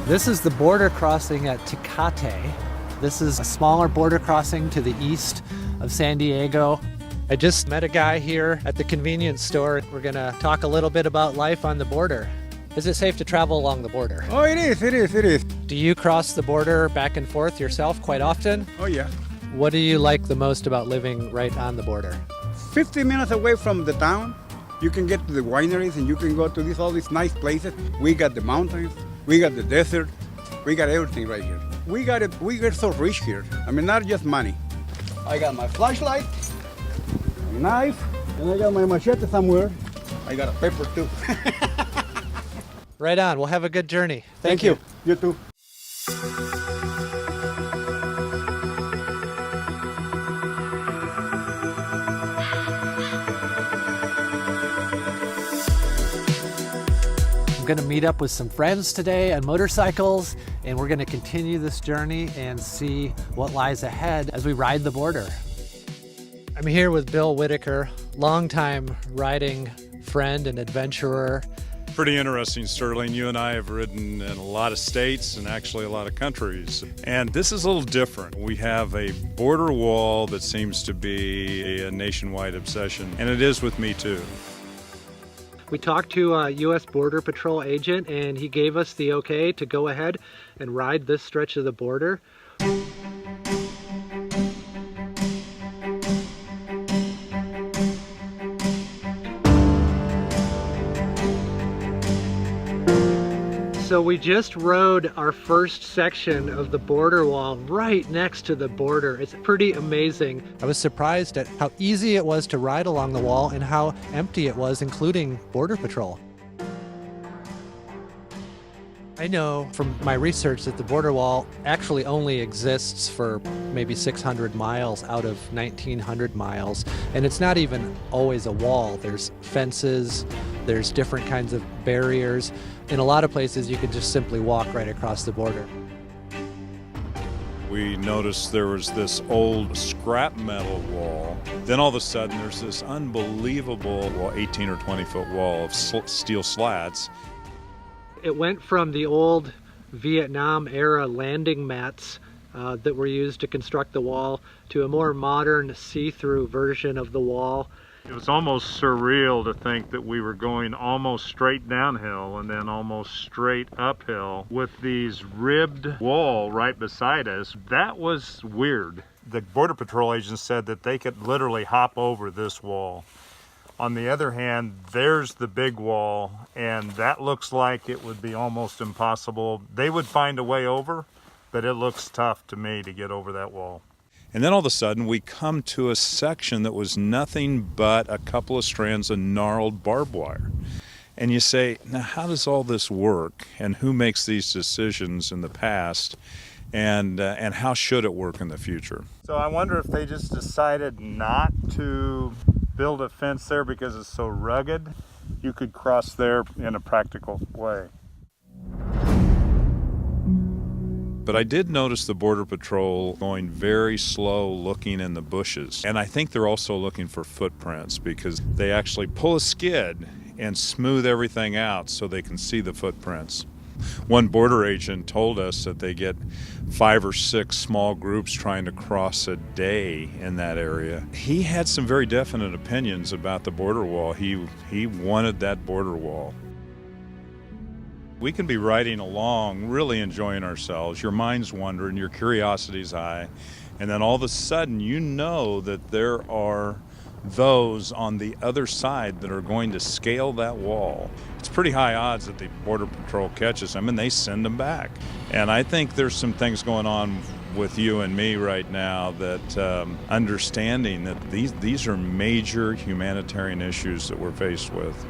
This is the border crossing at Tecate. This is a smaller border crossing to the east of San Diego. I just met a guy here at the convenience store. We're gonna talk a little bit about life on the border. Is it safe to travel along the border? Oh, it is. Do you cross the border back and forth yourself quite often? Oh, yeah. What do you like the most about living right on the border? 50 minutes away from the town, you can get to the wineries and you can go to all these nice places. We got the mountains, we got the desert, we got everything right here. We get so rich here. I mean, not just money. I got my flashlight, my knife, and I got my machete somewhere. I got a pepper too. Right on. We'll have a good journey. Thank you. You too. I'm going to meet up with some friends today on motorcycles, and we're going to continue this journey and see what lies ahead as we ride the border. I'm here with Bill Whitaker, longtime riding friend and adventurer. Pretty interesting, Sterling. You and I have ridden in a lot of states and actually a lot of countries. And this is a little different. We have a border wall that seems to be a nationwide obsession, and it is with me too. We talked to a U.S. Border Patrol agent, and he gave us the okay to go ahead and ride this stretch of the border. So we just rode our first section of the border wall right next to the border. It's pretty amazing. I was surprised at how easy it was to ride along the wall and how empty it was, including Border Patrol. I know from my research that the border wall actually only exists for maybe 600 miles out of 1,900 miles, and it's not even always a wall. There's fences, there's different kinds of barriers. In a lot of places, you can just simply walk right across the border. We noticed there was this old scrap metal wall. Then all of a sudden, there's this unbelievable 18 or 20 foot wall of steel slats. It went from the old Vietnam era landing mats that were used to construct the wall to a more modern see-through version of the wall. It was almost surreal to think that we were going almost straight downhill and then almost straight uphill with these ribbed wall right beside us. That was weird. The Border Patrol agents said that they could literally hop over this wall. On the other hand, there's the big wall, and that looks like it would be almost impossible. They would find a way over, but it looks tough to me to get over that wall. And then all of a sudden, we come to a section that was nothing but a couple of strands of gnarled barbed wire. And you say, now how does all this work? And who makes these decisions in the past? And how should it work in the future? So I wonder if they just decided not to build a fence there because it's so rugged. You could cross there in a practical way. But I did notice the Border Patrol going very slow looking in the bushes. And I think they're also looking for footprints because they actually pull a skid and smooth everything out so they can see the footprints. One border agent told us that they get 5 or 6 small groups trying to cross a day in that area. He had some very definite opinions about the border wall. He wanted that border wall. We can be riding along, really enjoying ourselves. Your mind's wandering, your curiosity's high, and then all of a sudden you know that there are those on the other side that are going to scale that wall. It's pretty high odds that the Border Patrol catches them and they send them back. And I think there's some things going on with you and me right now that understanding that these are major humanitarian issues that we're faced with.